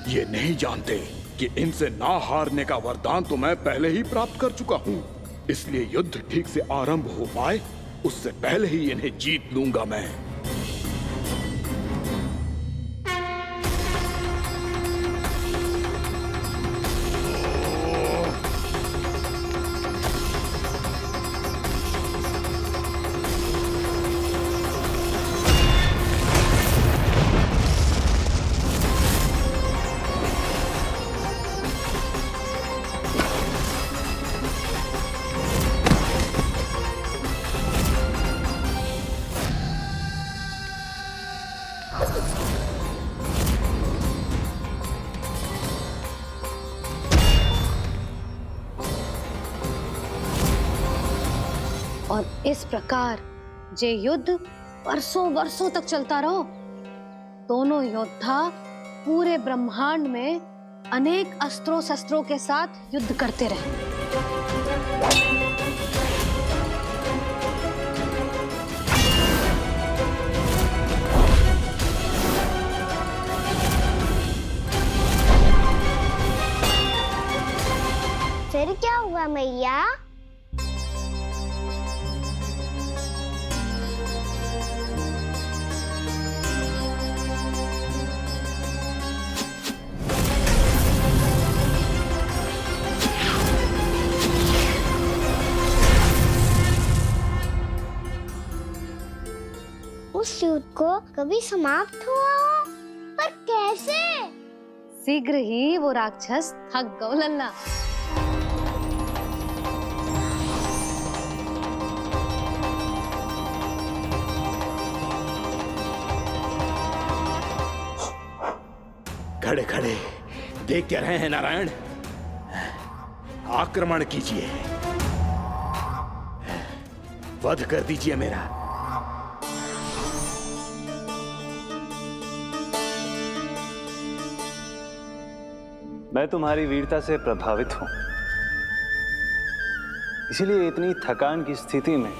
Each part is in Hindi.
ये नहीं जानते कि इनसे ना हारने का वरदान तो मैं पहले ही प्राप्त कर चुका हूँ। इसलिए युद्ध ठीक से आरंभ हो पाए उससे पहले ही इन्हें जीत लूंगा मैं। और इस प्रकार ये युद्ध वर्षों वर्षों तक चलता रहो। दोनों योद्धा पूरे ब्रह्मांड में अनेक अस्त्रों शस्त्रों के साथ युद्ध करते रहे। फिर क्या हुआ मैया? उस युद्ध को कभी समाप्त हुआ हो, पर कैसे? शीघ्र ही वो राक्षस थक गौ लल्ला। खड़े खड़े देख क्या रहे हैं नारायण? आक्रमण कीजिए, वध कर दीजिए मेरा। मैं तुम्हारी वीरता से प्रभावित हूं, इसीलिए इतनी थकान की स्थिति में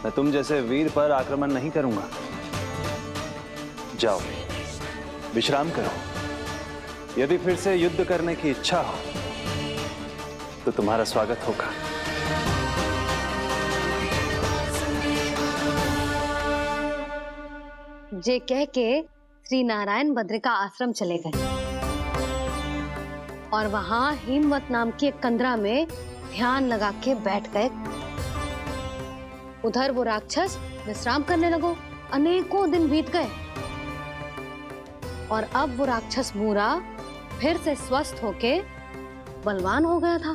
मैं तुम जैसे वीर पर आक्रमण नहीं करूंगा। जाओ विश्राम करो। यदि फिर से युद्ध करने की इच्छा हो तो तुम्हारा स्वागत होगा। जे कह के श्री नारायण बद्रिका आश्रम चले गए और वहां हिमवत नाम की एक कंदरा में ध्यान लगा के बैठ गए। उधर वो राक्षस विश्राम करने लगो। अनेकों दिन बीत गए और अब वो राक्षस मूरा फिर से स्वस्थ होके बलवान हो गया था।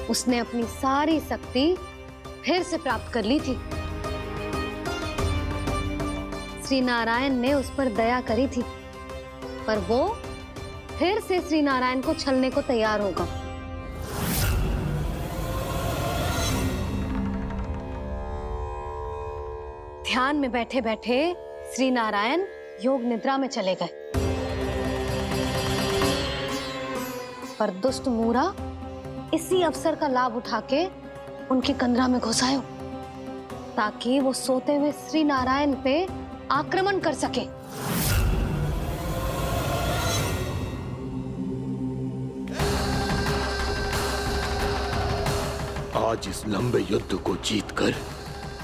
उसने अपनी सारी शक्ति फिर से प्राप्त कर ली थी। श्री नारायण ने उस पर दया करी थी, पर वो फिर से श्री नारायण को छलने को तैयार होगा। ध्यान में बैठे बैठे श्री नारायण योग निद्रा में चले गए, पर दुष्ट मूरा इसी अवसर का लाभ उठा के उनकी कंदरा में घुस आयो ताकि वो सोते हुए श्री नारायण पे आक्रमण कर सके। आज इस लंबे युद्ध को जीतकर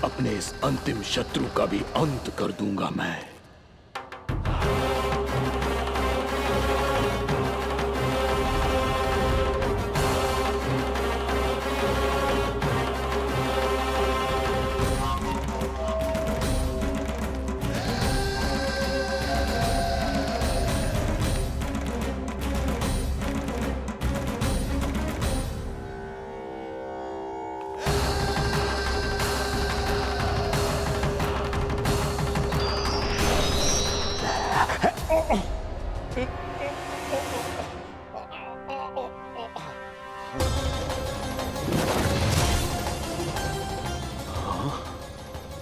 अपने इस अंतिम शत्रु का भी अंत कर दूंगा मैं।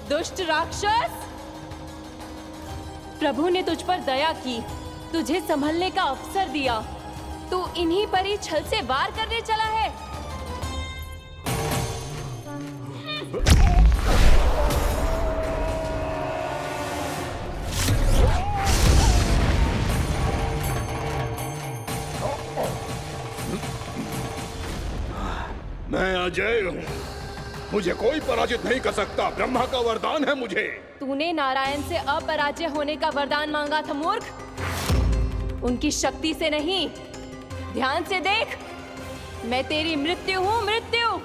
दुष्ट राक्षस, प्रभु ने तुझ पर दया की, तुझे संभलने का अवसर दिया। तू इन्हीं पर ही छल से वार करने चला है। अजय हूँ, मुझे कोई पराजित नहीं कर सकता। ब्रह्मा का वरदान है मुझे। तूने नारायण से अपराजय होने का वरदान मांगा था मूर्ख। उनकी शक्ति से नहीं, ध्यान से देख, मैं तेरी मृत्यु हूँ, मृत्यु।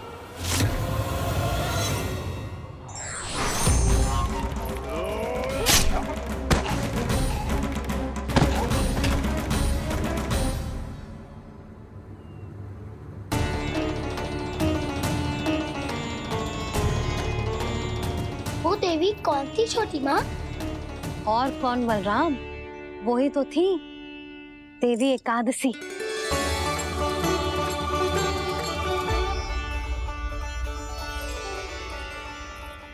वो देवी कौन सी छोटी माँ? और कौन बलराम, वही तो थी देवी एकादशी।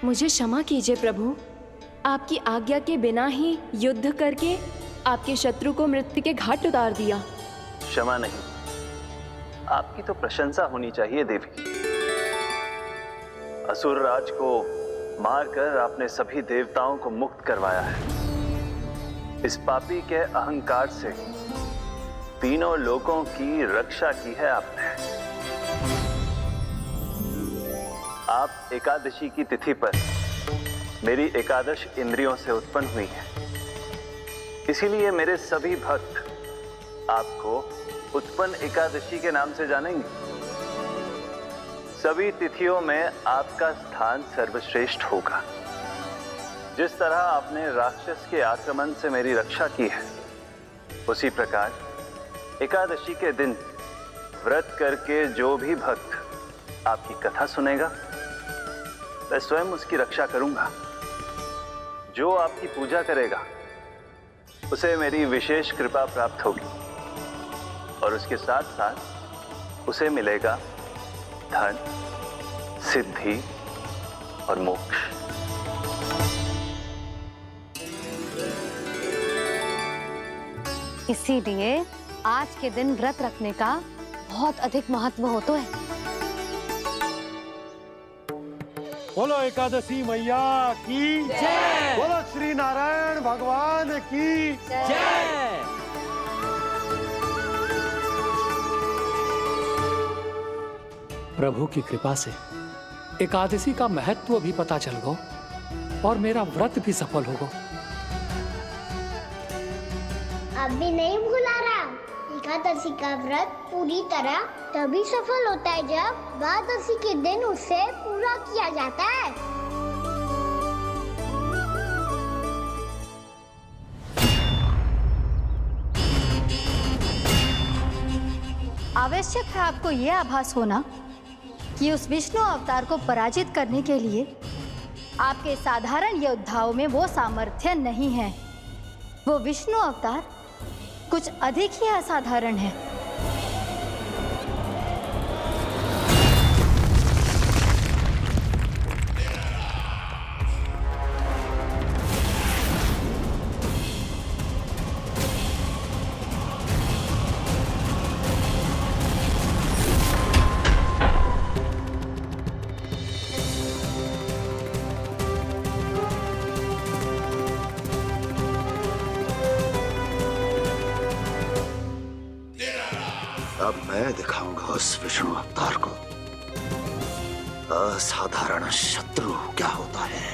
मुझे क्षमा कीजिए प्रभु, आपकी आज्ञा के बिना ही युद्ध करके आपके शत्रु को मृत्यु के घाट उतार दिया। क्षमा नहीं, आपकी तो प्रशंसा होनी चाहिए देवी। असुर राज को मारकर आपने सभी देवताओं को मुक्त करवाया है। इस पापी के अहंकार से तीनों लोकों की रक्षा की है आपने। आप एकादशी की तिथि पर मेरी एकादश इंद्रियों से उत्पन्न हुई हैं। इसीलिए मेरे सभी भक्त आपको उत्पन्न एकादशी के नाम से जानेंगे। सभी तिथियों में आपका स्थान सर्वश्रेष्ठ होगा। जिस तरह आपने राक्षस के आक्रमण से मेरी रक्षा की है, उसी प्रकार एकादशी के दिन व्रत करके जो भी भक्त आपकी कथा सुनेगा, मैं स्वयं उसकी रक्षा करूंगा। जो आपकी पूजा करेगा उसे मेरी विशेष कृपा प्राप्त होगी और उसके साथ साथ उसे मिलेगा धन, सिद्धि और मोक्ष। इसीलिए आज के दिन व्रत रखने का बहुत अधिक महत्व होता है। बोलो एकादशी मैया की जय। बोलो श्री नारायण भगवान की जय। प्रभु की कृपा से एकादशी का महत्व भी पता चल गो और मेरा व्रत भी सफल होगा। अभी नहीं भूला रहा, एकादशी का व्रत पूरी तरह तभी सफल होता है जब द्वादशी के दिन उसे पूरा किया जाता है। आवश्यक है आपको यह आभास होना कि उस विष्णु अवतार को पराजित करने के लिए आपके साधारण योद्धाओं में वो सामर्थ्य नहीं है। वो विष्णु अवतार कुछ अधिक ही असाधारण है। अब मैं दिखाऊंगा उस विष्णु अवतार को असाधारण शत्रु क्या होता है।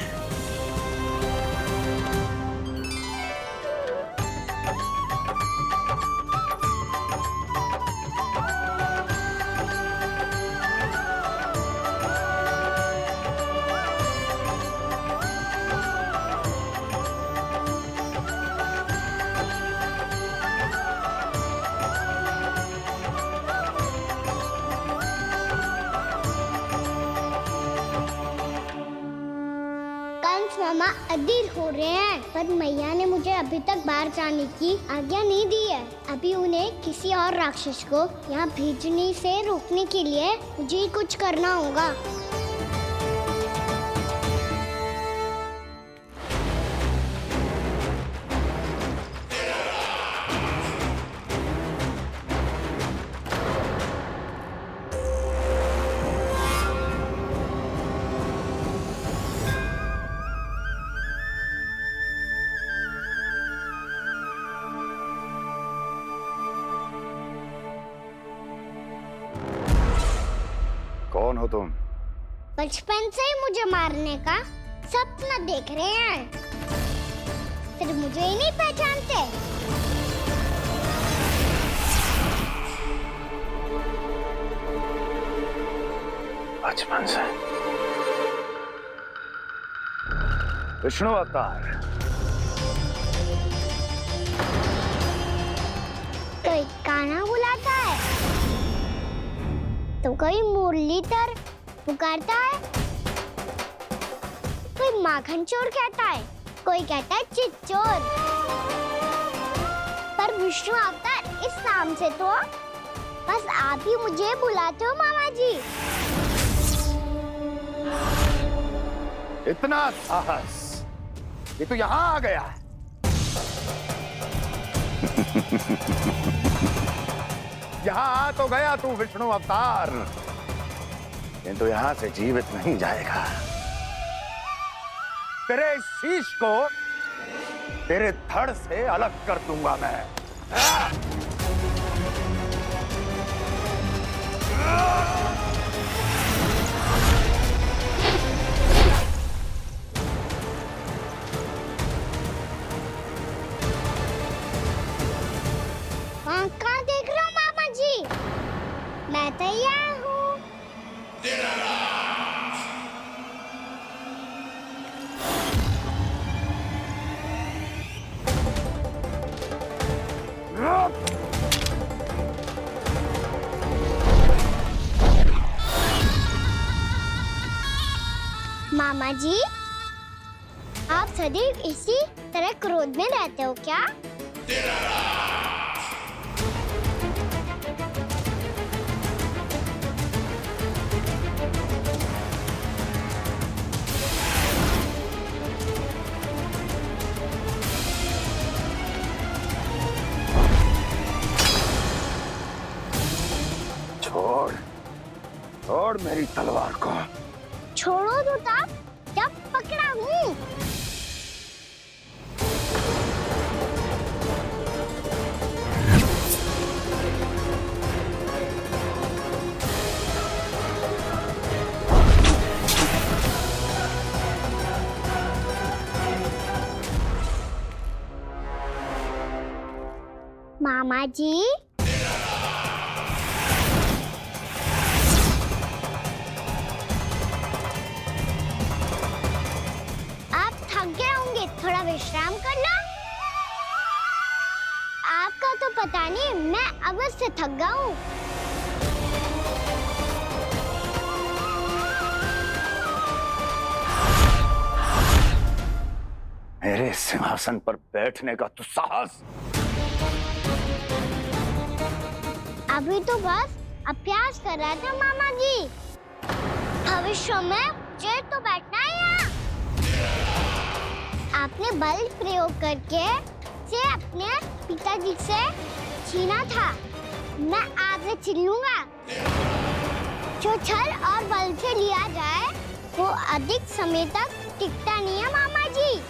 मामा अधीर हो रहे हैं, पर मैया ने मुझे अभी तक बाहर जाने की आज्ञा नहीं दी है। अभी उन्हें किसी और राक्षस को यहाँ भेजने से रोकने के लिए मुझे कुछ करना होगा। कौन हो तुम? बचपन से ही मुझे मारने का सपना देख रहे हैं, फिर मुझे ही नहीं पहचानते। बचपन से विष्णु अवतार। कोई कान्हा बुलाता है तो कोई मुरलीधर पुकारता है, कोई माखन चोर कहता है, कोई कहता है चिच्चोर। पर विष्णु अवतार इस नाम से तो बस आप ही मुझे बुलाते हो मामा जी। इतना साहस, ये तो यहाँ आ गया है। यहाँ आ तो गया तू विष्णु अवतार, किंतु यहाँ से जीवित नहीं जाएगा। तेरे इस शीश को तेरे धड़ से अलग कर दूंगा मैं। कहाँ देख रहे हो मामा जी? मैं तैयार हूँ। मामा जी, आप सदैव इसी तरह क्रोध में रहते हो क्या? छोड़, छोड़ मेरी तलवार को। छोड़ो तो तब जब पकड़ा हूँ। मामा जी, थोड़ा विश्राम कर लो। आपका तो पता नहीं, मैं अवश्य थक गया हूँ। मेरे सिंहासन पर बैठने का तो साहस। अभी तो बस अभ्यास कर रहा था मामा जी। भविष्य में मुझे तो बैठना है यहाँ। आपने बल प्रयोग करके से अपने पिताजी से छीना था, मैं आपसे छीन लूंगा। जो छल और बल से लिया जाए वो अधिक समय तक टिकता नहीं है मामा जी।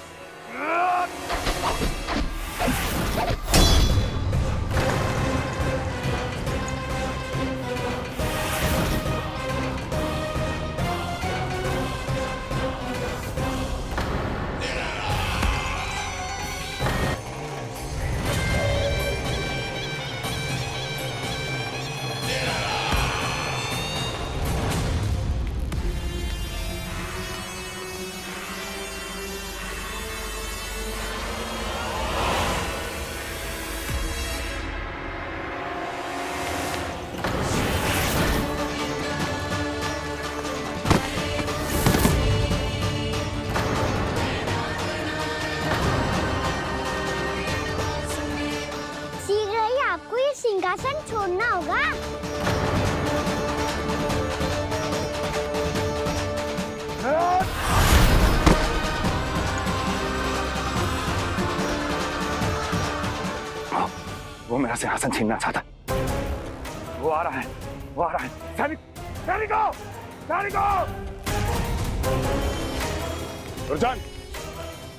सिंहासन छोड़ना होगा। वो मेरा सिंहासन छीनना चाहता। वो आ रहा है, वो आ रहा है। सैनिकों, दुर्जन,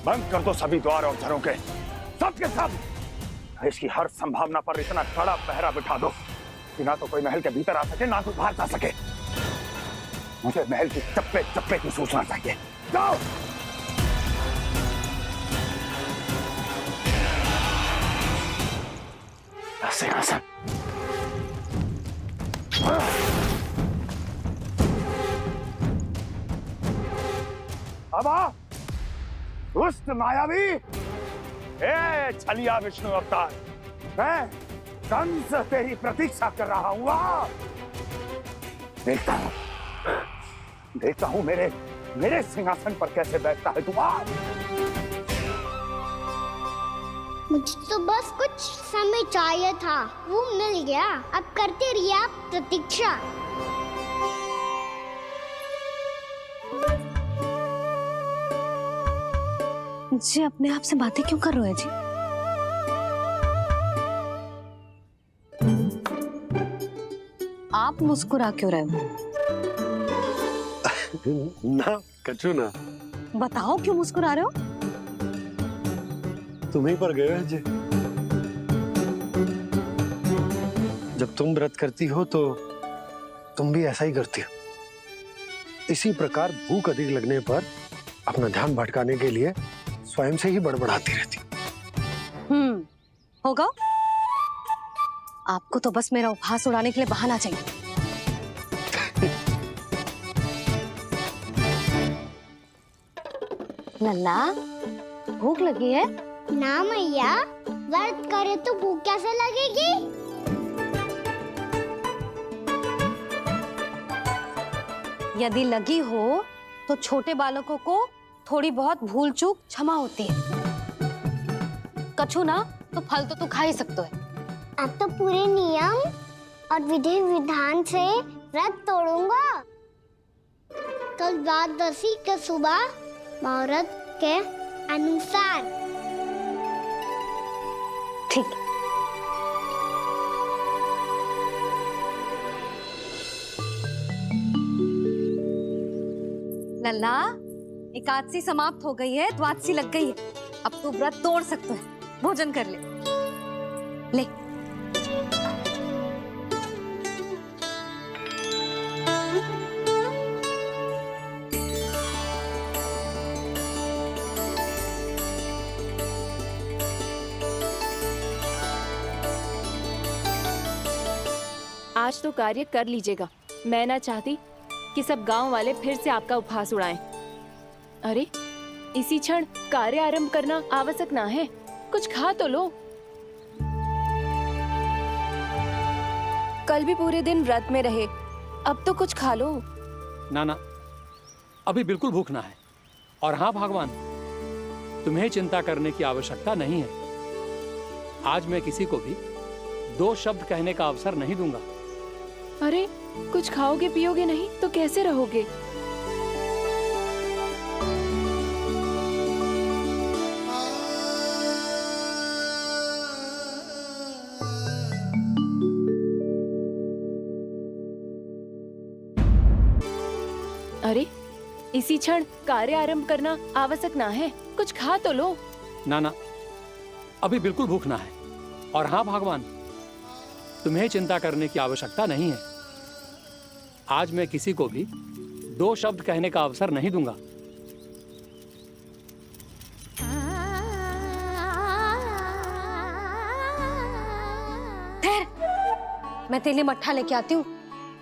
बंद कर दो सभी द्वार और झरों के, सब के सब। इसकी हर संभावना पर इतना कड़ा पहरा बिठा दो कि ना तो कोई महल के भीतर आ सके, ना तो बाहर जा सके। मुझे महल के चप्पे चप्पे की सूचना चाहिए। जाओ। सिंहासन। अब आ, दुष्ट मायावी, ए छलिया विष्णु अवतार, मैं कंस तेरी प्रतीक्षा कर रहा हूं। आ, देखता हूं मेरे सिंहासन पर कैसे बैठता है तू। आ, मुझे तो बस कुछ समय चाहिए था, वो मिल गया। अब करते रहिए आप प्रतीक्षा। जी अपने आप से बातें क्यों कर रहे हैं जी? आप मुस्कुरा क्यों रहे हो? ना कछु ना। बताओ क्यों मुस्कुरा रहे हो? तुम्हीं पर गए हैं जी। जब तुम व्रत करती हो तो तुम भी ऐसा ही करती हो। इसी प्रकार भूख अधिक लगने पर अपना ध्यान भटकाने के लिए स्वयं से ही बड़बड़ाती रहती। होगा। आपको तो बस मेरा उपहास उड़ाने के लिए बहाना चाहिए। लल्ला, भूख लगी है? ना मैया, व्रत करे तो भूख कैसे लगेगी? यदि लगी हो तो छोटे बालकों को थोड़ी बहुत भूल चूक क्षमा होती है। कछु ना तो फल तो तू खा ही सकते है। अब तो पूरे नियम और विधि विधान से व्रत तोड़ूंगा। कल द्वादशी के सुबह मुहूर्त के अनुसार। ठीक। लल्ला, एकादशी समाप्त हो गई है, द्वादशी लग गई है। अब तू व्रत तोड़ सकते है। भोजन कर ले। ले। आज तो कार्य कर लीजिएगा। मैं ना चाहती कि सब गांव वाले फिर से आपका उपहास उड़ाएं। अरे, इसी क्षण कार्य आरंभ करना आवश्यक ना है। कुछ खा तो लो। कल भी पूरे दिन व्रत में रहे, अब तो कुछ खा लो। ना ना, अभी बिल्कुल भूख ना है। और हाँ भगवान, तुम्हें चिंता करने की आवश्यकता नहीं है। आज मैं किसी को भी 2 शब्द कहने का अवसर नहीं दूंगा। अरे, कुछ खाओगे पियोगे नहीं तो कैसे रहोगे? अरे, इसी क्षण कार्य आरंभ करना आवश्यक ना है। कुछ खा तो लो। ना ना, अभी बिल्कुल भूख ना है। और हाँ भगवान, तुम्हें चिंता करने की आवश्यकता नहीं है। आज मैं किसी को भी 2 शब्द कहने का अवसर नहीं दूंगा। ठहर, मैं तेरे लिए मट्ठा लेके आती हूँ।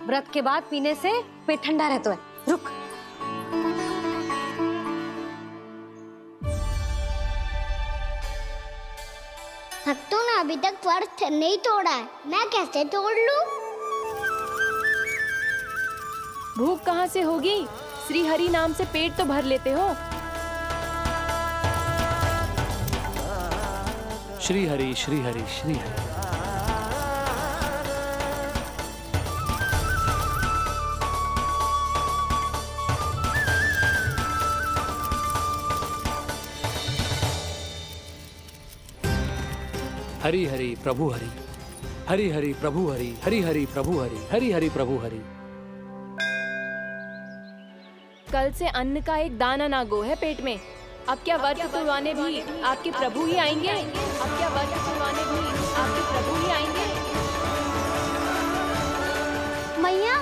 व्रत के बाद पीने से पेट ठंडा रहता है। रुक। भक्तों ने अभी तक व्रत नहीं तोड़ा है, मैं कैसे तोड़ लूं? भूख कहाँ से होगी? श्री हरि नाम से पेट तो भर लेते हो। श्री हरि श्री हरि श्री हरि। हरि हरि प्रभु हरि, हरि हरि प्रभु हरि, हरि हरि प्रभु हरि, हरि हरि प्रभु हरि। कल से अन्न का एक दाना ना गो है पेट में। अब क्या व्रत तुड़वाने भी आपके प्रभु ही आएंगे? अब क्या व्रत तुड़वाने भी आपके प्रभु ही आएंगे? मैया,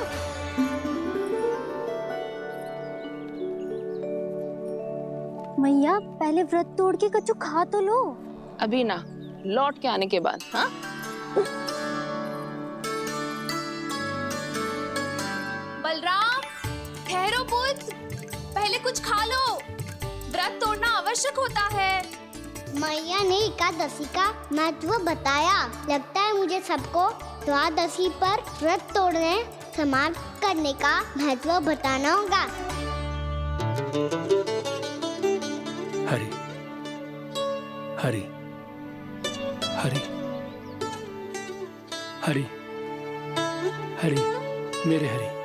मैया पहले व्रत तोड़ के कच्चू खा तो लो। अभी ना, लौट के आने के बाद। हाँ, बलराम, ठहरो पुत्र, पहले कुछ खा लो। व्रत तोड़ना आवश्यक होता है। मैया ने एकादशी का महत्व बताया। लगता है मुझे सबको द्वादशी पर व्रत तोड़ने समाप्त करने का महत्व बताना होगा। हरि हरि हरि हरि हरि मेरे हरि।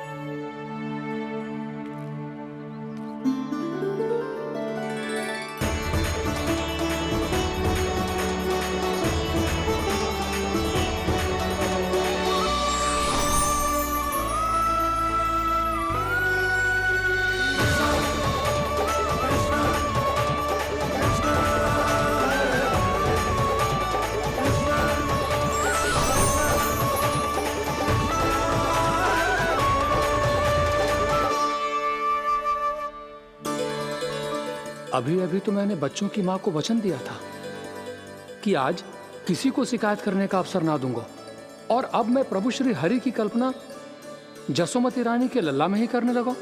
अभी अभी तो मैंने बच्चों की मां को वचन दिया था कि आज किसी को शिकायत करने का अवसर ना दूंगा, और अब मैं प्रभु श्री हरि की कल्पना जसोमती रानी के लल्ला में ही करने लगा।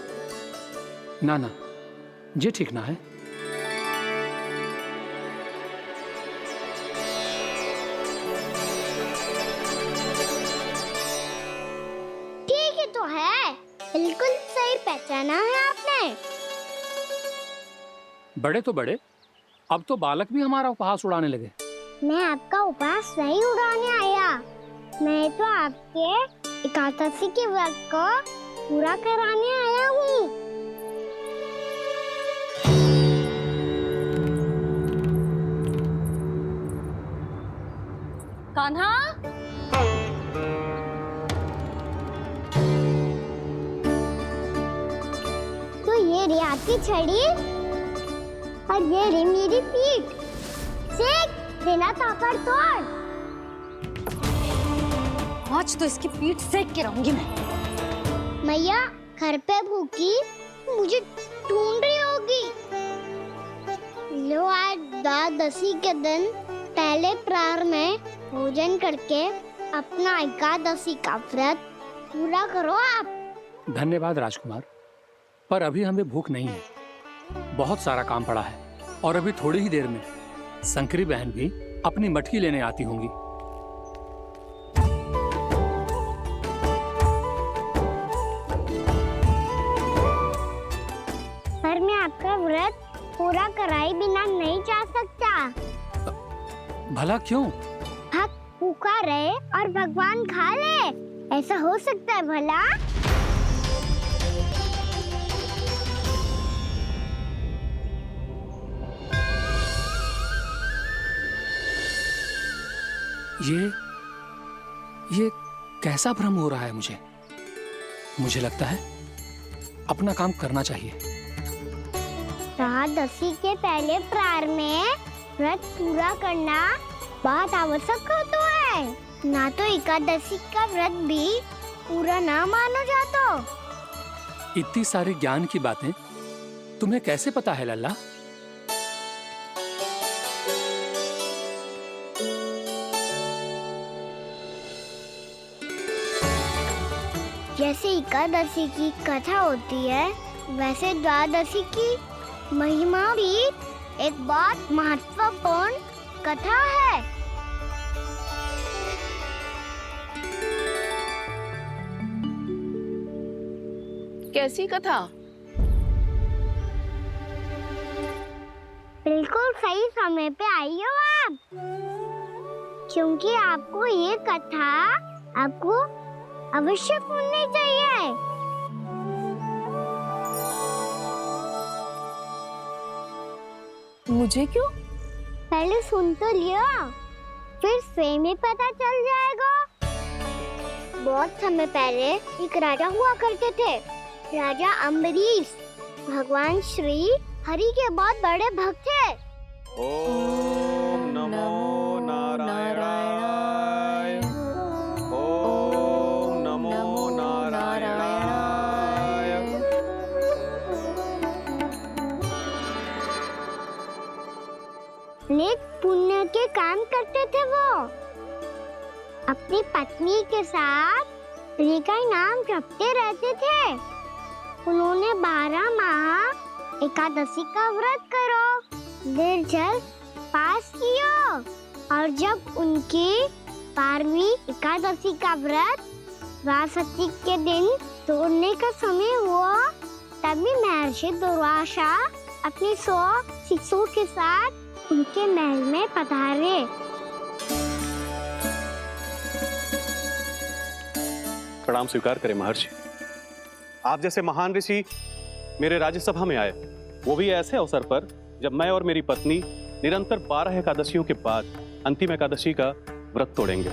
ना ना, ये ठीक ना है। ठीक ही तो है, बिल्कुल सही पहचाना है आपने। बड़े तो बड़े, अब तो बालक भी हमारा उपहास उड़ाने लगे। मैं आपका उपहास नहीं उड़ाने आया, मैं तो आपके एकादशी के व्रत को पूरा कराने आया हूँ। कान्हा, तो ये रे आपकी छड़ी और ये रे मेरी पीठ। सेक बिना तापड़ तोड़। आज तो इसकी पीठ सेक के रहूंगी मैं। मैया घर पे भूखी मुझे ढूंढ रही होगी। लो, आज द्वादशी के दिन पहले प्रहर में भोजन करके अपना एकादशी का व्रत पूरा करो आप। धन्यवाद राजकुमार, पर अभी हमें भूख नहीं है। बहुत सारा काम पड़ा है, और अभी थोड़ी ही देर में शंकरी बहन भी अपनी मटकी लेने आती होंगी। पर मैं आपका व्रत पूरा कराए बिना नहीं जा सकता। भला क्यों? भक्त भूखा रहे और भगवान खा ले, ऐसा हो सकता है भला? ये कैसा भ्रम हो रहा है मुझे? मुझे लगता है अपना काम करना चाहिए। द्वादशी के पहले प्रहर में व्रत पूरा करना बहुत आवश्यक होता है, ना तो एकादशी का व्रत भी पूरा ना मानो जातो। इतनी सारी ज्ञान की बातें तुम्हें कैसे पता है लल्ला? जैसे एकादशी की कथा होती है, वैसे द्वादशी की महिमा भी एक बहुत महत्वपूर्ण कथा है। कैसी कथा? बिल्कुल सही समय पे आई हो आप, क्योंकि आपको ये कथा आपको अवश्य सुननी चाहिए। मुझे क्यों? पहले सुन तो लियो, फिर स्वयं ही पता चल जाएगा। बहुत समय पहले एक राजा हुआ करते थे, राजा अम्बरीश। भगवान श्री हरि के बहुत बड़े भक्त थे। ओम नमो नारायणाय। ओम नमो नारायणाय। अनेक पुण्य के काम करते थे वो। अपनी पत्नी के साथ श्री का नाम जपते रहते थे। उन्होंने 12 माह एकादशी का व्रत करो, निर्जल पास किया, और जब उनकी 12वीं एकादशी का व्रत द्वादशी के दिन तोड़ने का समय हुआ, तभी महर्षि दुर्वासा अपनी 100 शिष्यों के साथ उनके महल में पधारे। प्रणाम स्वीकार करें महर्षि। आप जैसे महान ऋषि मेरे राज्यसभा में आए, वो भी ऐसे अवसर पर जब मैं और मेरी पत्नी निरंतर 12 एकादशियों के बाद अंतिम एकादशी का व्रत तोड़ेंगे।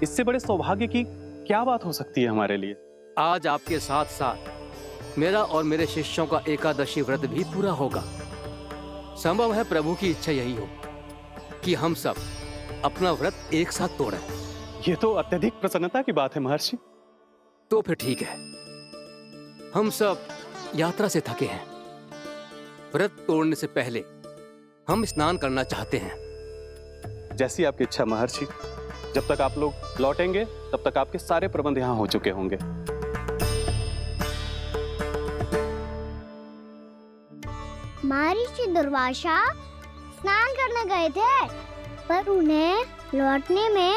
इससे बड़े सौभाग्य की क्या बात हो सकती है हमारे लिए। आज आपके साथ साथ मेरा और मेरे शिष्यों का एकादशी व्रत भी पूरा होगा। संभव है प्रभु की इच्छा यही हो कि हम सब अपना व्रत एक साथ तोड़ें। ये तो अत्यधिक प्रसन्नता की बात है महर्षि। तो फिर ठीक है, हम सब यात्रा से थके हैं। व्रत तोड़ने से पहले हम स्नान करना चाहते हैं। जैसी आपकी इच्छा महर्षि। जब तक आप लोग लौटेंगे तब तक आपके सारे प्रबंध यहाँ हो चुके होंगे। महर्षि दुर्वासा स्नान करने गए थे, पर उन्हें लौटने में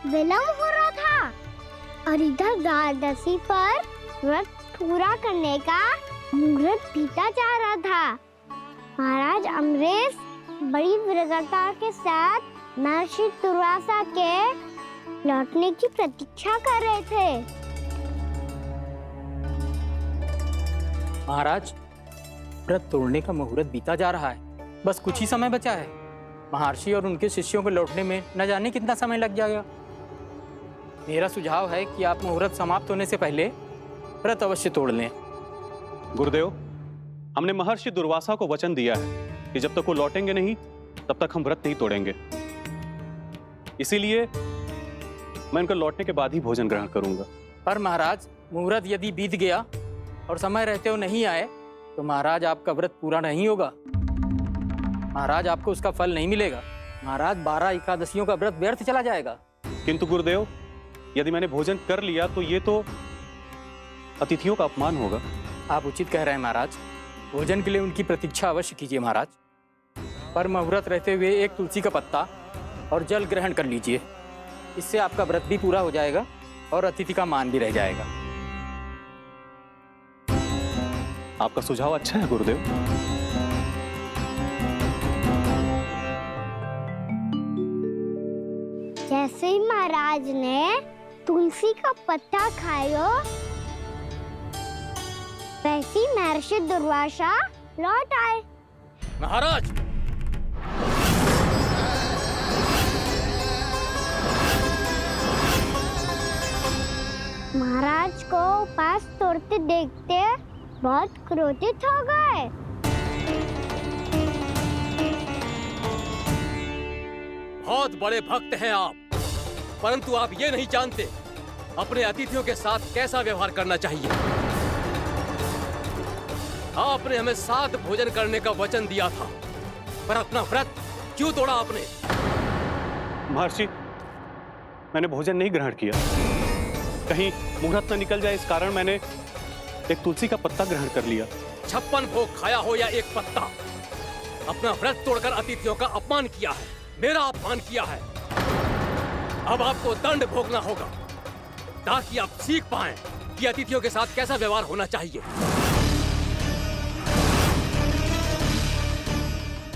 विलंब हो रहा था, और इधर द्वादशी पर व्रत पूरा करने का मुहूर्त बीता जा रहा था। महाराज अमरेश बड़ी विरगता के साथ महर्षि दुर्वासा के लौटने की प्रतीक्षा कर रहे थे। महाराज, व्रत तोड़ने का मुहूर्त बीता जा रहा है। बस कुछ ही समय बचा है। महर्षि और उनके शिष्यों को लौटने में न जाने कितना समय लग जाएगा। मेरा सुझाव है कि आप मुहूर्त समाप्त होने से पहले व्रत अवश्य तोड़ लें। गुरुदेव, हमने महर्षि दुर्वासा को वचन दिया है कि जब तक वो लौटेंगे नहीं तब तक हम व्रत नहीं तोड़ेंगे। इसीलिए मैं उनके लौटने के बाद ही भोजन ग्रहण करूंगा। पर महाराज, मुहूर्त यदि बीत गया और समय रहते हो नहीं आए तो महाराज आपका व्रत पूरा नहीं होगा। महाराज, आपको उसका फल नहीं मिलेगा। महाराज, 12 एकादशियों का व्रत व्यर्थ चला जाएगा। किंतु गुरुदेव, यदि मैंने भोजन कर लिया तो ये तो अतिथियों का अपमान होगा। आप उचित कह रहे हैं महाराज। भोजन के लिए उनकी प्रतीक्षा अवश्य कीजिए महाराज। पर मुहूर्त रहते हुए एक तुलसी का पत्ता और जल ग्रहण कर लीजिए। इससे आपका व्रत भी पूरा हो जाएगा और अतिथि का मान भी रह जाएगा। आपका सुझाव अच्छा है गुरुदेव। जैसे ही महाराज ने तुलसी का पत्ता खाया, वैसे ही महर्षि दुर्वासा लौट आए। महाराज, महाराज को उपास तोड़ते देखते बहुत क्रोधित हो गए। बहुत बड़े भक्त हैं आप, परंतु आप ये नहीं जानते अपने अतिथियों के साथ कैसा व्यवहार करना चाहिए। आपने हमें साथ भोजन करने का वचन दिया था, पर अपना व्रत क्यों तोड़ा आपने? महर्षि, मैंने भोजन नहीं ग्रहण किया। कहीं मुहूर्त न निकल जाए इस कारण मैंने एक तुलसी का पत्ता ग्रहण कर लिया। 56 भोग खाया हो या एक पत्ता, अपना व्रत तोड़कर अतिथियों का अपमान किया है, मेरा अपमान किया है। अब आपको दंड भोगना होगा ताकि आप सीख पाएं कि अतिथियों के साथ कैसा व्यवहार होना चाहिए।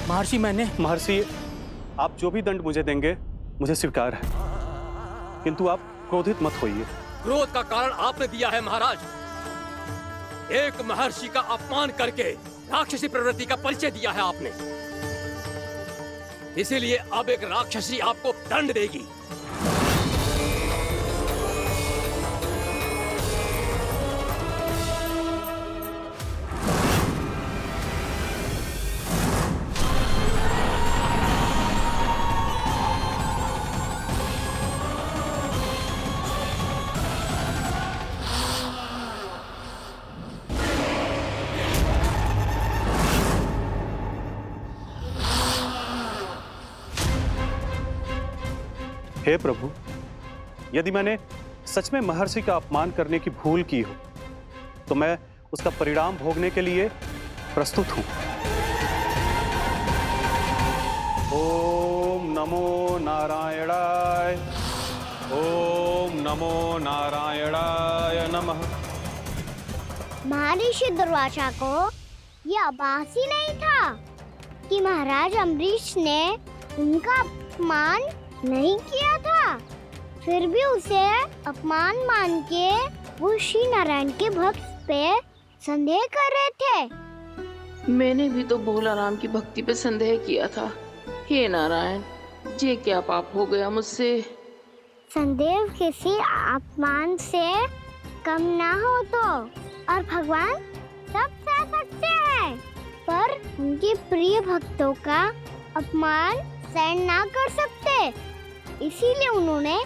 महर्षि, आप जो भी दंड मुझे देंगे मुझे स्वीकार है, किंतु आप क्रोधित मत होइए। क्रोध का कारण आपने दिया है महाराज। एक महर्षि का अपमान करके राक्षसी प्रवृत्ति का परिचय दिया है आपने। इसीलिए अब एक राक्षसी आपको दंड देगी। हे प्रभु, यदि मैंने सच में महर्षि का अपमान करने की भूल की हो तो मैं उसका परिणाम भोगने के लिए प्रस्तुत हूं। ओम नमो नारायणाय, ओम नमो नारायणाय नमः। महर्षि दुर्वासा को यह आभास ही नहीं था कि महाराज अम्बरीश ने उनका अपमान नहीं किया था। फिर भी उसे अपमान मान के वो श्री नारायण के भक्त पे संदेह कर रहे थे। मैंने भी तो भोला राम की भक्ति पे संदेह किया था। हे नारायण, ये क्या पाप हो गया मुझसे। संदेह किसी अपमान से कम ना हो तो, और भगवान सब सह सकते हैं, पर उनके प्रिय भक्तों का अपमान सहन ना कर सकते। इसीलिए उन्होंने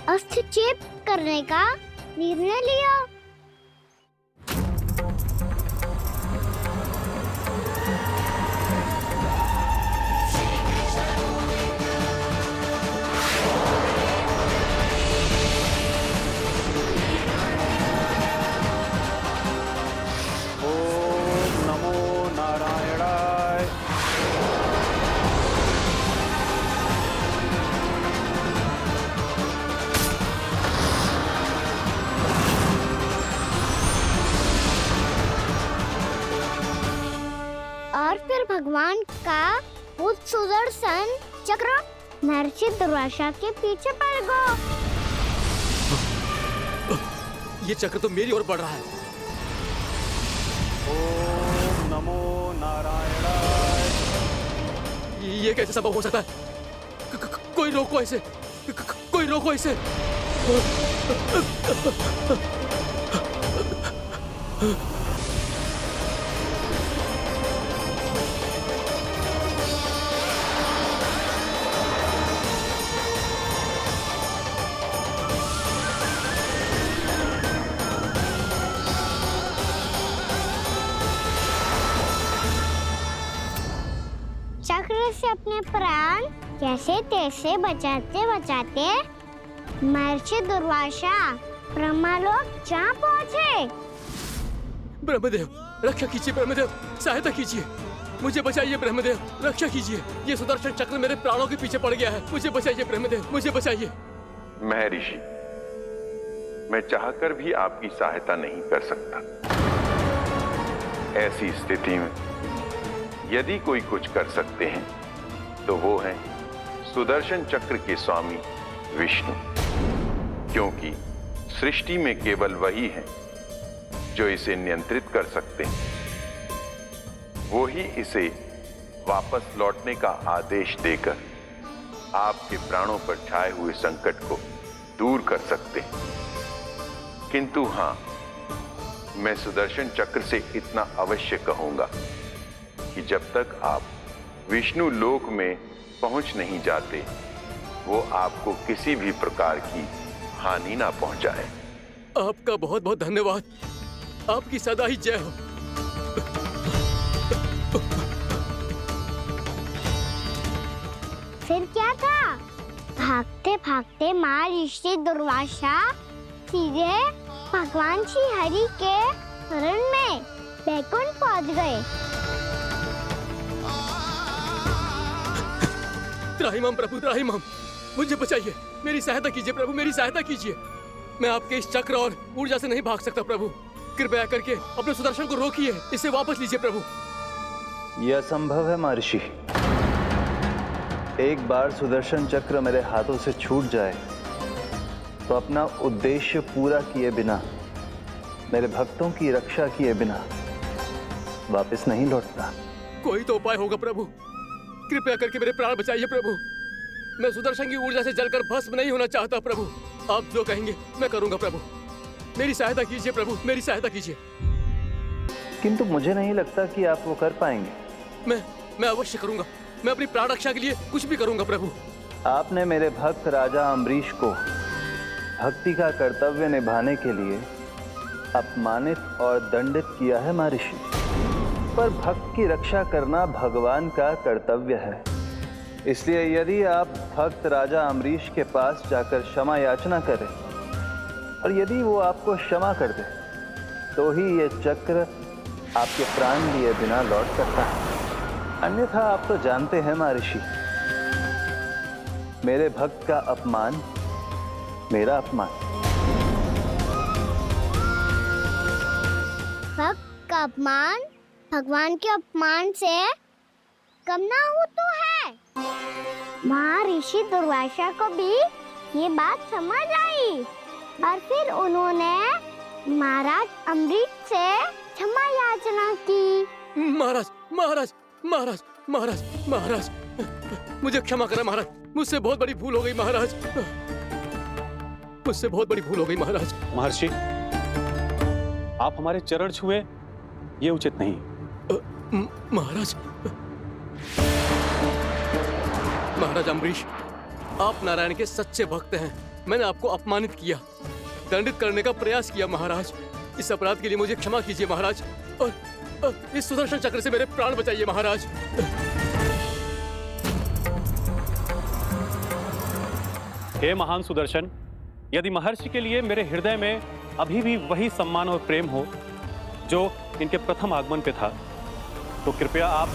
हस्तक्षेप करने का निर्णय लिया। ओम नमो नारायणाय। और फिर भगवान का वो सुदर्शन चक्र महर्षि दुर्वासा के पीछे पड़ गया। ये चक्र तो मेरी ओर बढ़ रहा है। ओम नमो नारायणाय। ये कैसे संभव हो सकता है? कोई रोको इसे, कोई रोको इसे। चक्र से अपने प्राण कैसे तैसे बचाते बचाते महर्षि दुर्वासा ब्रह्मलोक जा पहुँचे। ब्रह्मदेव, रक्षा कीजिए। ब्रह्मदेव, सहायता कीजिए। मुझे बचाइए ब्रह्मदेव, रक्षा कीजिए। ये सुदर्शन चक्र मेरे प्राणों के पीछे पड़ गया है। मुझे बचाइए ब्रह्मदेव, मुझे बचाइए। महर्षि, मैं चाहकर भी आपकी सहायता नहीं कर सकता। ऐसी स्थिति में यदि कोई कुछ कर सकते हैं तो वो है सुदर्शन चक्र के स्वामी विष्णु, क्योंकि सृष्टि में केवल वही है जो इसे नियंत्रित कर सकते हैं। वो ही इसे वापस लौटने का आदेश देकर आपके प्राणों पर छाए हुए संकट को दूर कर सकते हैं। किंतु हां, मैं सुदर्शन चक्र से इतना अवश्य कहूंगा कि जब तक आप विष्णु लोक में पहुंच नहीं जाते, वो आपको किसी भी प्रकार की हानि ना पहुंचाए। आपका बहुत बहुत धन्यवाद। आपकी सदा ही जय हो। फिर क्या था? भागते भागते महर्षि दुर्वासा सीधे भगवान श्री हरि के शरण में बैकुंठ पहुंच गए। त्राहिमाम प्रभु, त्राहिमाम, मुझे बचाइए। मेरी सहायता कीजिए प्रभु, मेरी सहायता कीजिए। मैं आपके इस चक्र और ऊर्जा से नहीं भाग सकता प्रभु। कृपया करके अपने सुदर्शन को रोकिए, इसे वापस लीजिए प्रभु। यह असंभव है महर्षि। एक बार सुदर्शन चक्र मेरे हाथों से छूट जाए तो अपना उद्देश्य पूरा किए बिना, मेरे भक्तों की रक्षा किए बिना वापस नहीं लौटता। कोई तो उपाय होगा प्रभु। कृपया करके मेरे प्राण बचाइए प्रभु। मैं सुदर्शन की ऊर्जा से जलकर भस्म नहीं होना चाहता प्रभु। आप जो कहेंगे मैं करूंगा प्रभु। मेरी सहायता कीजिए प्रभु, मेरी सहायता कीजिए। किंतु मुझे नहीं लगता कि आप वो कर पाएंगे। मैं अवश्य करूंगा। मैं अपनी प्राण रक्षा के लिए कुछ भी करूंगा प्रभु। आपने मेरे भक्त राजा अम्बरीश को भक्ति का कर्तव्य निभाने के लिए अपमानित और दंडित किया है महर्षि, पर भक्त की रक्षा करना भगवान का कर्तव्य है। इसलिए यदि आप भक्त राजा अम्बरीश के पास जाकर क्षमा याचना करें और यदि वो आपको क्षमा कर दे तो ही ये चक्र आपके प्राण लिए बिना लौट सकता है। अन्यथा आप तो जानते हैं महर्षि, मेरे भक्त का अपमान मेरा अपमान। भक्त का अपमान भगवान के अपमान से कम ना हो तो है। महर्षि दुर्वासा को भी ये बात समझ आई और फिर उन्होंने महाराज अम्बरीश से क्षमा याचना की। महाराज महाराज महाराज महाराज महाराज मुझे क्षमा करें महाराज, मुझसे बहुत बड़ी भूल हो गई महाराज, मुझसे बहुत बड़ी भूल हो गई महाराज। महर्षि, आप हमारे चरण छुए ये उचित नहीं। महाराज महाराज अम्बरीश, आप नारायण के सच्चे भक्त हैं। मैंने आपको अपमानित किया, दंडित करने का प्रयास किया महाराज। इस अपराध के लिए मुझे क्षमा कीजिए महाराज, और इस सुदर्शन चक्र से मेरे प्राण बचाइए महाराज। हे महान सुदर्शन, यदि महर्षि के लिए मेरे हृदय में अभी भी वही सम्मान और प्रेम हो जो इनके प्रथम आगमन पे था, तो कृपया आप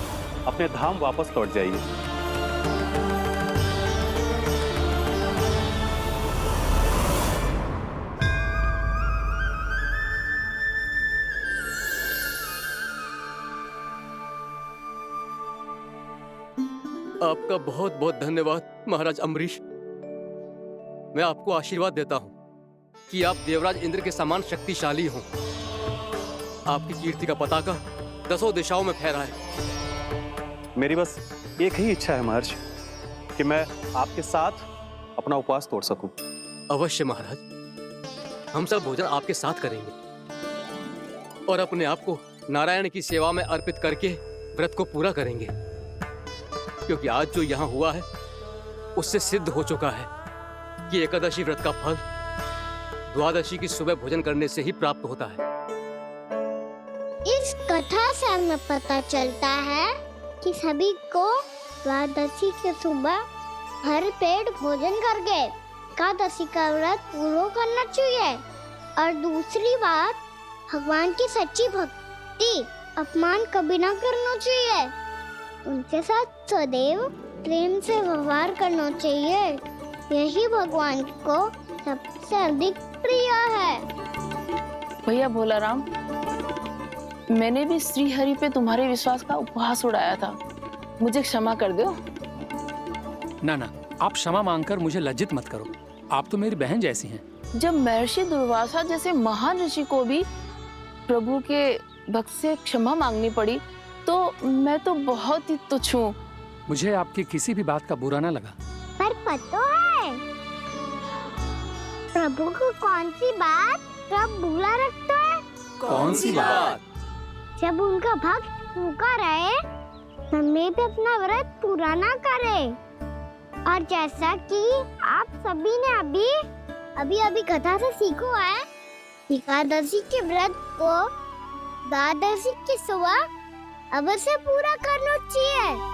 अपने धाम वापस लौट जाइए। आपका बहुत बहुत धन्यवाद महाराज अम्बरीश। मैं आपको आशीर्वाद देता हूं कि आप देवराज इंद्र के समान शक्तिशाली हों। आपकी कीर्ति का पताका दसों दिशाओं में फहराए। मेरी बस एक ही इच्छा है महर्षि, कि मैं आपके साथ अपना उपवास तोड़ सकूं। अवश्य महाराज, हम सब भोजन आपके साथ करेंगे और अपने आप को नारायण की सेवा में अर्पित करके व्रत को पूरा करेंगे, क्योंकि आज जो यहाँ हुआ है उससे सिद्ध हो चुका है कि एकादशी व्रत का फल द्वादशी की सुबह भोजन करने से ही प्राप्त होता है। इस कथा से हमें पता चलता है कि सभी को द्वादशी के सुबह भर पेट भोजन करके एकादशी का व्रत पूरा करना चाहिए। और दूसरी बात, भगवान की सच्ची भक्ति अपमान कभी ना करना चाहिए। उनके साथ सदैव प्रेम से व्यवहार करना चाहिए। यही भगवान को सबसे अधिक प्रिय है। भैया भोलाराम, मैंने भी श्री हरि पे तुम्हारे विश्वास का उपहास उड़ाया था, मुझे क्षमा कर दो। ना ना, आप क्षमा मांगकर मुझे लज्जित मत करो, आप तो मेरी बहन जैसी हैं। जब महर्षि दुर्वासा जैसे महान ऋषि को भी प्रभु के भक्त से क्षमा मांगनी पड़ी, तो मैं तो बहुत ही तुच्छ हूँ। मुझे आपकी किसी भी बात का बुरा ना लगा। पर पता है प्रभु को कौन सी बात सब भूला रखता है? कौन सी बात? जब उनका भक्त भूखा रहे, हमें भी अपना व्रत पूरा ना करे। और जैसा कि आप सभी ने अभी कथा से सीखो है, एकादशी के व्रत को द्वादशी की सुबह अवश्य पूरा करना चाहिए।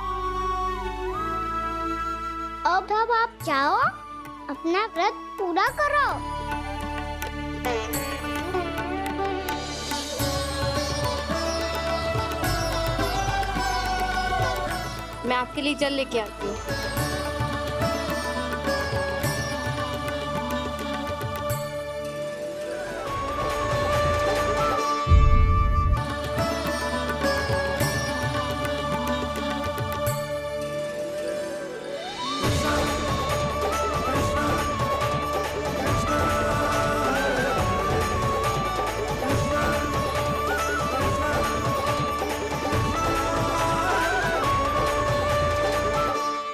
अब आप जाओ, अपना व्रत पूरा करो। मैं आपके लिए जल लेके आती हूँ।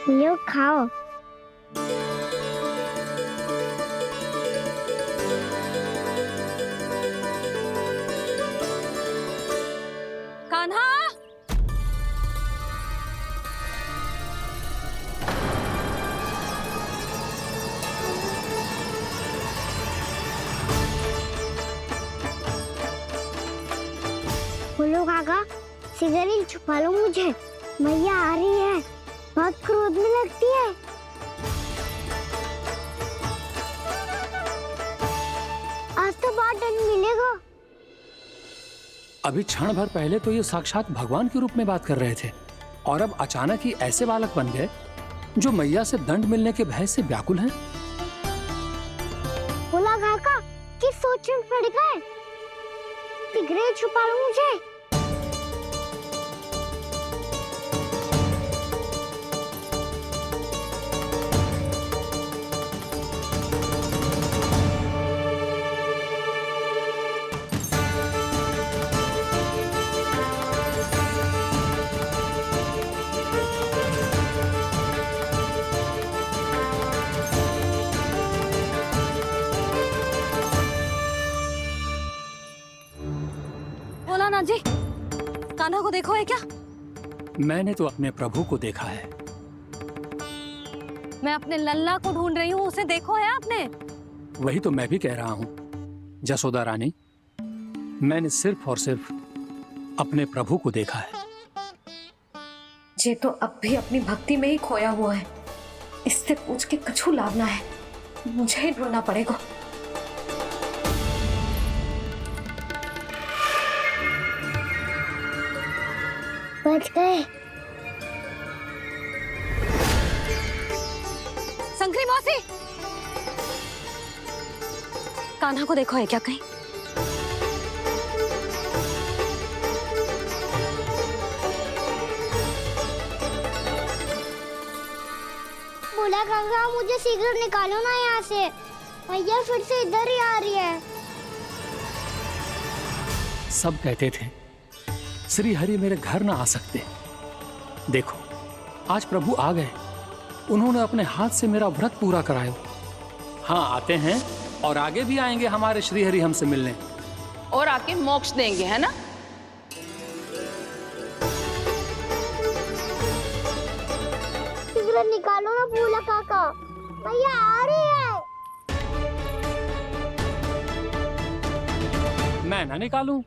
लो खाओ। कान्हा, बोलो काका, सिगरेट छुपा लो मुझे, मैया आ रही है, बहुत क्रोध में लगती अभी क्षण भर पहले तो ये साक्षात भगवान के रूप में बात कर रहे थे और अब अचानक ही ऐसे बालक बन गए जो मैया से दंड मिलने के भय से व्याकुल हैं। भोला काका किस सोच में पड़ गए? सिगरेट छुपा लो मुझे। भोलानाथ जी, कान्हा को देखो है क्या? मैंने तो अपने प्रभु को देखा है। मैं अपने लल्ला को ढूंढ रही हूँ, उसे देखो है आपने? वही तो मैं भी कह रहा हूँ जसोदा रानी, मैंने सिर्फ और सिर्फ अपने प्रभु को देखा है। ये तो अब भी अपनी भक्ति में ही खोया हुआ है। इससे पूछ के कछु लाभ ना है, मुझे ही ढूंढना पड़ेगा। बच गए। शंकरी मौसी, कान्हा को देखो है क्या कहीं? भोला काका मुझे सिगरेट निकालो ना यहाँ से। भैया फिर से इधर ही आ रही है। सब कहते थे श्री हरि मेरे घर ना आ सकते। देखो आज प्रभु आ गए, उन्होंने अपने हाथ से मेरा व्रत पूरा कराया। हाँ आते हैं और आगे भी आएंगे हमारे श्री हरि हमसे मिलने और आके मोक्ष देंगे, है ना? सिगरेट निकालो ना भोला काका, भैया आ रही है। मैं ना निकालूं?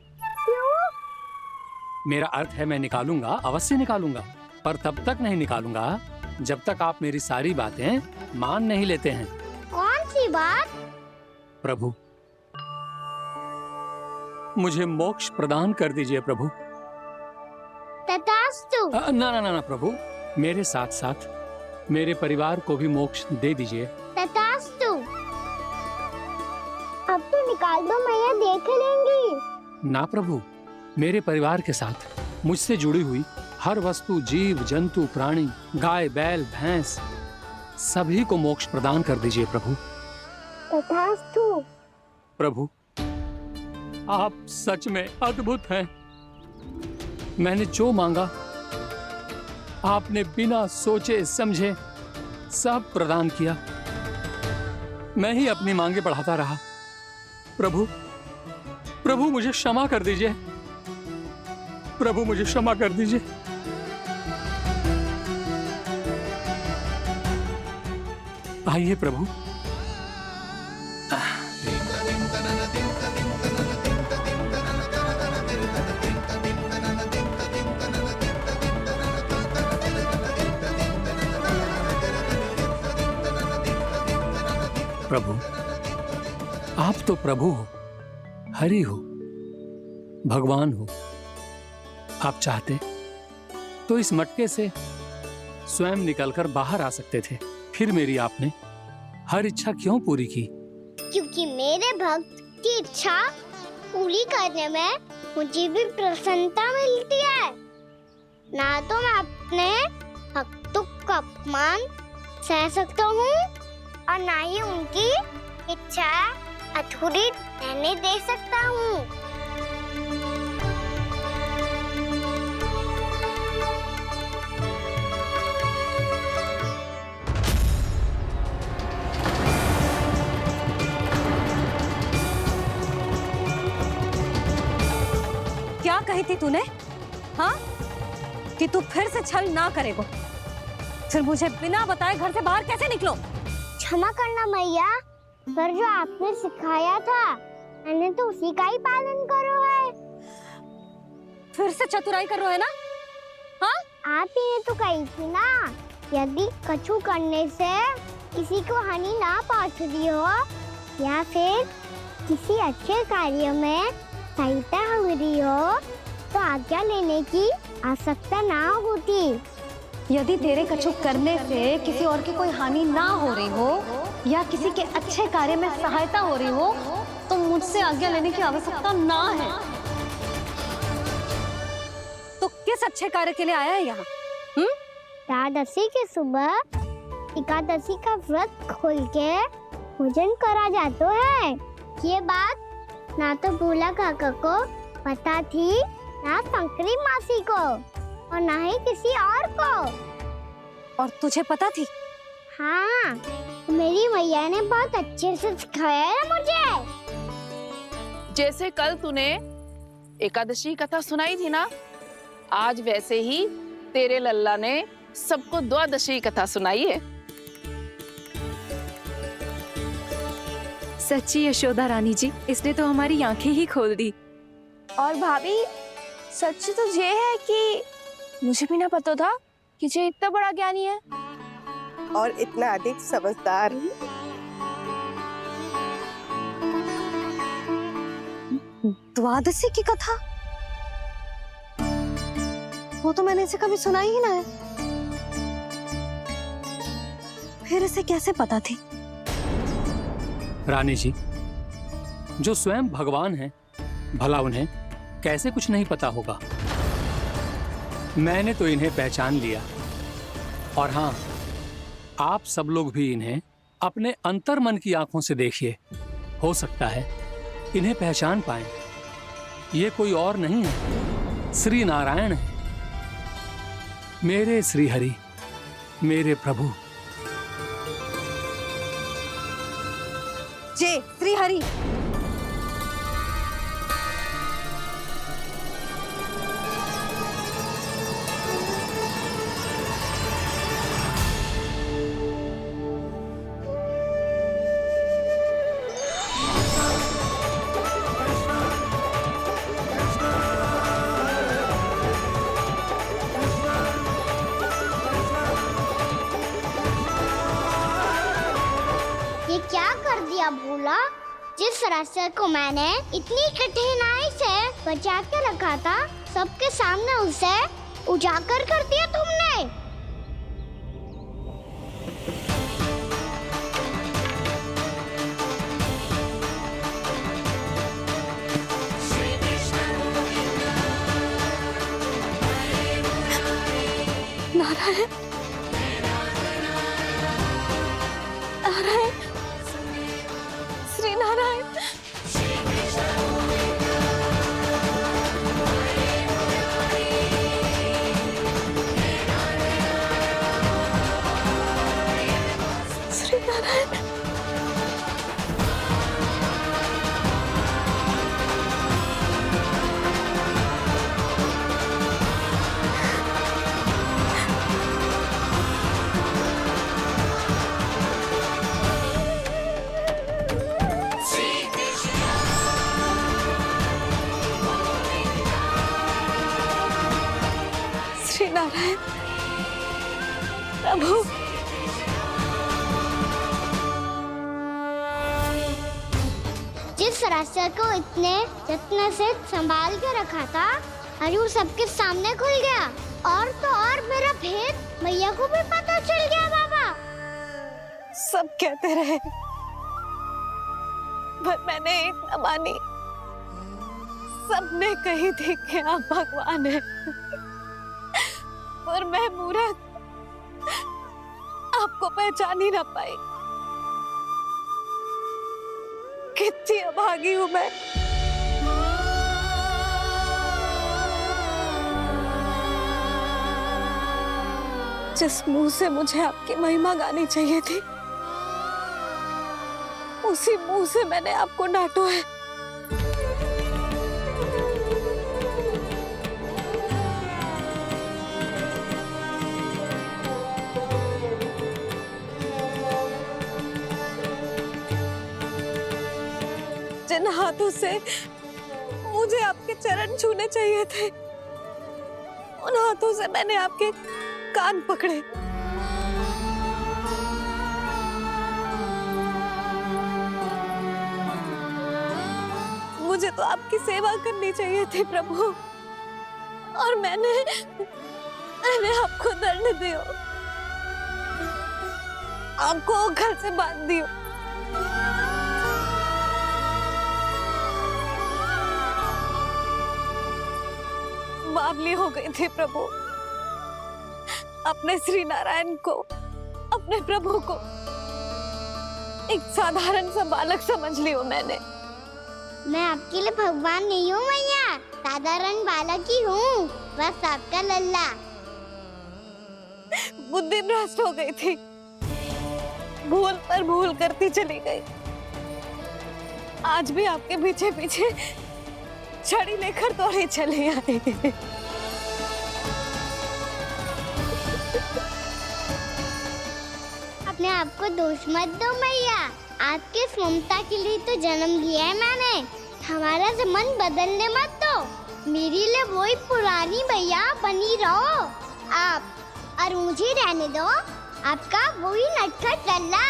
मेरा अर्थ है मैं निकालूंगा, अवश्य निकालूंगा, पर तब तक नहीं निकालूंगा जब तक आप मेरी सारी बातें मान नहीं लेते हैं। कौन सी बात? प्रभु मुझे मोक्ष प्रदान कर दीजिए प्रभु। तथास्तु। ना ना ना ना प्रभु, मेरे साथ साथ मेरे परिवार को भी मोक्ष दे दीजिए। तथास्तु। अब तो निकाल दो, मैया देख लेंगी। ना प्रभु, मेरे परिवार के साथ मुझसे जुड़ी हुई हर वस्तु, जीव जंतु, प्राणी, गाय बैल भैंस, सभी को मोक्ष प्रदान कर दीजिए प्रभु। तथास्तु। प्रभु आप सच में अद्भुत हैं। मैंने जो मांगा आपने बिना सोचे समझे सब प्रदान किया। मैं ही अपनी मांगे बढ़ाता रहा। प्रभु प्रभु मुझे क्षमा कर दीजिए, प्रभु मुझे क्षमा कर दीजिए। आइए प्रभु। प्रभु आप तो प्रभु हो, हरि हो, भगवान हो। आप चाहते तो इस मटके से स्वयं निकलकर बाहर आ सकते थे, फिर मेरी आपने हर इच्छा क्यों पूरी की? क्योंकि मेरे भक्त की इच्छा पूरी करने में मुझे भी प्रसन्नता मिलती है। ना तो मैं अपने भक्तों का अपमान सह सकता हूँ और ना ही उनकी इच्छा अधूरी रहने दे सकता हूँ। क्या कही थी तूने? हाँ, कि तू फिर से छल ना करेगा। फिर मुझे बिना बताए घर से बाहर कैसे निकलो? क्षमा करना मैया, पर जो आपने सिखाया था मैंने तो उसी का ही पालन करो है। फिर से चतुराई कर रहे हो है ना? हाँ? आप ही तो कही थी ना, यदि कछु करने से किसी को हानि ना पहुंच रही हो या फिर किसी अच्छे कार्य में सहायता हो रही हो तो आज्ञा लेने की आवश्यकता ना होती। यदि तेरे कछुक करने से किसी और की कोई हानि ना हो रही हो या किसी के अच्छे कार्य में सहायता हो रही हो तो मुझसे आज्ञा लेने की आवश्यकता ना है। तो किस अच्छे कार्य के लिए आया है यहाँ? एकादशी के सुबह एकादशी का व्रत खोल के भोजन करा जाता है। ये बात ना तो भोला काका को पता थी, ना शंकरी मासी को, और ना ही किसी और को। और तुझे पता थी? हाँ, मेरी मैया ने बहुत अच्छे से सिखाया है मुझे। जैसे कल तूने एकादशी कथा सुनाई थी ना, आज वैसे ही तेरे लल्ला ने सबको द्वादशी कथा सुनाई है। सच्ची यशोदा रानी जी, इसने तो हमारी आंखें ही खोल दी। और भाभी, सच तो ये है कि मुझे भी ना पता था कि ये इतना बड़ा ज्ञानी है और इतना अधिक समझदार। द्वादशी की कथा? वो तो मैंने इसे कभी सुना ही ना है। फिर इसे कैसे पता थी? रानी जी, जो स्वयं भगवान हैं, भला उन्हें कैसे कुछ नहीं पता होगा। मैंने तो इन्हें पहचान लिया, और हाँ, आप सब लोग भी इन्हें अपने अंतर मन की आंखों से देखिए। हो सकता है इन्हें पहचान पाएं। ये कोई और नहीं है, श्री नारायण है, मेरे श्री हरि, मेरे प्रभु। जय श्री हरि। ये क्या कर दिया भोला? जिस रास्ते को मैंने इतनी कठिनाई से बचा के रखा था, सबके सामने उसे उजागर कर दिया तुमने। नारायण, नारायण, श्री नारायण। श्री नारायण। श्री नारायण प्रभु। जिस रास्ते को इतने जत्न से संभाल के रखा था, आज वो सबके सामने खुल गया। और तो और मेरा भेद मैया को भी पता चल गया। बाबा सब कहते रहे, पर मैंने एक न मानी। सबने कही थी कि आप भगवान हैं, पर मैं मूर्ख आपको पहचान ही ना पाई। कितनी अभागी हूं मैं। जिस मुंह से मुझे आपकी महिमा गानी चाहिए थी, उसी मुंह से मैंने आपको डांटो है। जिन हाथों से मुझे आपके चरण छूने चाहिए थे, उन हाथों से मैंने आपके कान पकड़े। मुझे तो आपकी सेवा करनी चाहिए थी प्रभु, और मैंने आपको दंड दियो, आपको घर से बांध दियो। बावली हो गई थी प्रभु, अपने श्री नारायण को, अपने प्रभु को एक साधारण सा बालक समझ लियो मैंने। मैं आपके लिए भगवान नहीं हूँ मैया, साधारण बालक ही हूँ, बस आपका लल्ला। बुद्धि भ्रष्ट हो गई थी, भूल पर भूल करती चली गई। आज भी आपके पीछे पीछे छड़ी लेकर दौड़े चले आए। अपने आप को दोष मत दो मैया, आपके इस ममता के लिए तो जन्म लिया है मैंने। हमारा मन बदलने मत दो, मेरे लिए वही पुरानी मैया बनी रहो आप, और मुझे रहने दो आपका वही नटखट लल्ला।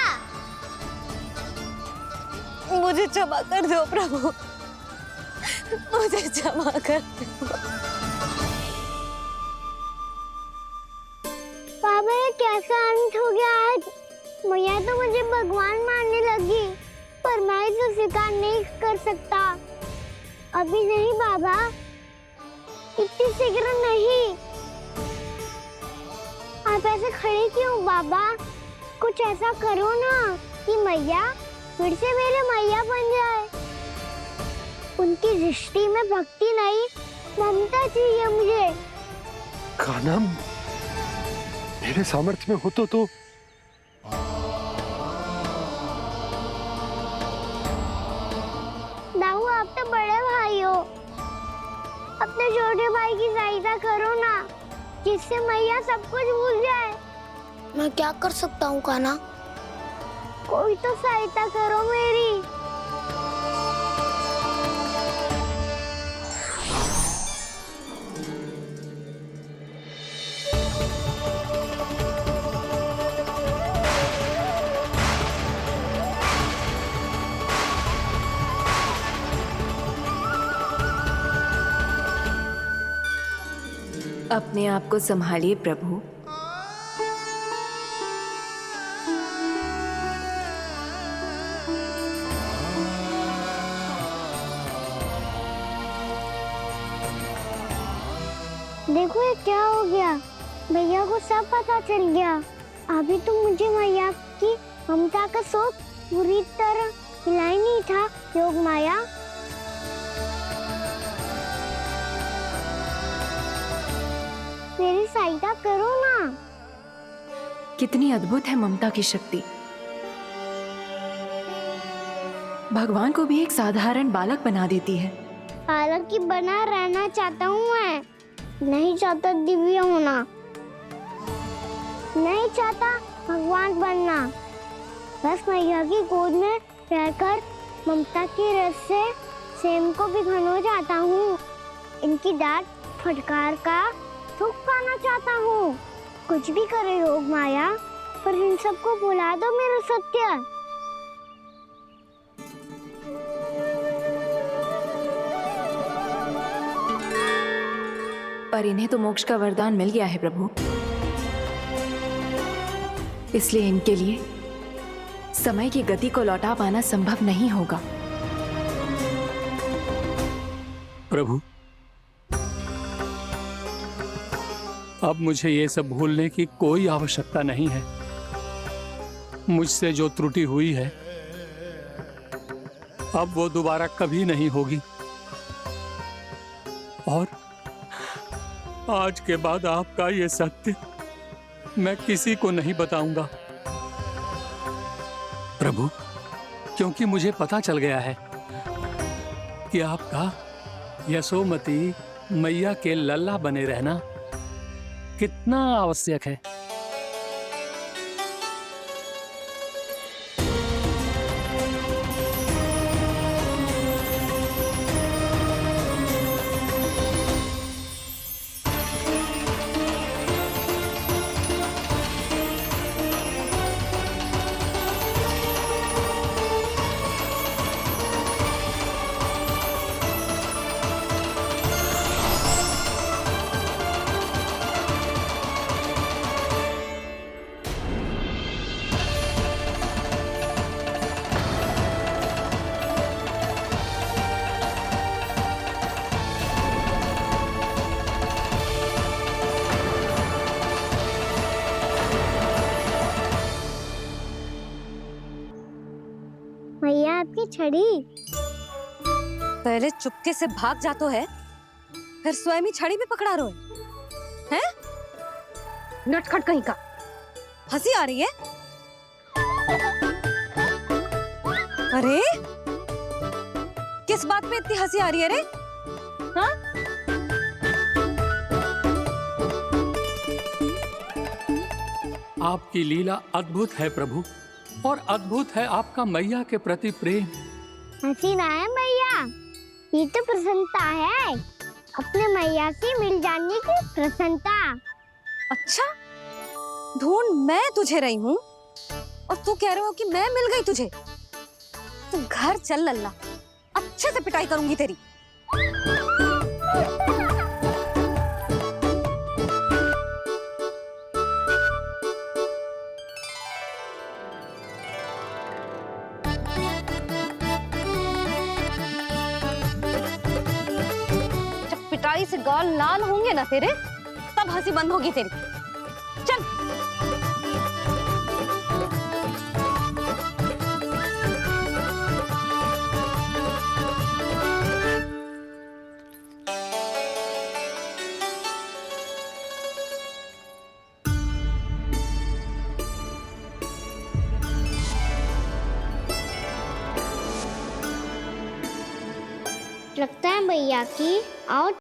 मुझे क्षमा कर दो प्रभु, मुझे क्षमा कर दो। बाबा ये कैसा अंत हो गया आज? मैया तो मुझे भगवान मानने लगी, पर मैं इसे स्वीकार नहीं कर सकता। अभी नहीं बाबा, इतनी शीघ्र नहीं। आप ऐसे खड़े क्यों बाबा? कुछ ऐसा करो ना कि मैया फिर से मेरे मैया बन जाए। उनकी दृष्टि में भक्ति नहीं, ममता चाहिए मुझे। कान्हा, मेरे सामर्थ्य में हो तो दाऊ, आप तो बड़े भाई हो, अपने छोटे भाई की सहायता करो ना, जिससे मैया सब कुछ भूल जाए। मैं क्या कर सकता हूँ कान्हा? कोई तो सहायता करो मेरी। अपने आप को संभालिए प्रभु। देखो ये क्या हो गया, भैया को सब पता चल गया। अभी तो मुझे मैया की ममता का शौक पूरी तरह मिला ही नहीं था। योग माया, मेरी सहायता करो ना। कितनी अद्भुत है ममता की शक्ति। भगवान को भी एक साधारण बालक बना देती है। बालक ही बना रहना चाहता हूँ मैं, नहीं चाहता दिव्य होना, नहीं चाहता भगवान बनना। बस मैया की गोद में रहकर ममता के रस से सेम को भी घनो चाहता हूँ। इनकी डांट फटकार का सुख पाना चाहता हूँ। कुछ भी करे योग माया, पर इन सबको भुला दो मेरा सत्य। पर इन्हें तो मोक्ष का वरदान मिल गया है प्रभु, इसलिए इनके लिए समय की गति को लौटा पाना संभव नहीं होगा। प्रभु, अब मुझे ये सब भूलने की कोई आवश्यकता नहीं है। मुझसे जो त्रुटि हुई है अब वो दोबारा कभी नहीं होगी, और आज के बाद आपका ये सत्य मैं किसी को नहीं बताऊंगा प्रभु, क्योंकि मुझे पता चल गया है कि आपका यशोमती मैया के लल्ला बने रहना कितना आवश्यक है। आपकी छड़ी। पहले चुपके से भाग जा तो है, फिर स्वयं ही छड़ी भी पकड़ा रहे हैं? नटखट कहीं का। हंसी आ रही है? अरे किस बात पे इतनी हंसी आ रही है रे? हाँ? आपकी लीला अद्भुत है प्रभु, और अद्भुत है आपका मैया के प्रति प्रेम। हंसी ना है मैया, ये तो प्रसन्नता है, अपने मैया से मिल जाने की प्रसन्नता। अच्छा, ढूंढ मैं तुझे रही हूँ और तू कह रहे हो कि मैं मिल गई तुझे? तू घर चल लल्ला, अच्छे से पिटाई करूंगी तेरी। जब पिटाई से गाल लाल होंगे ना तेरे, तब हंसी बंद होगी तेरी। चल। लगता है भैया की आओ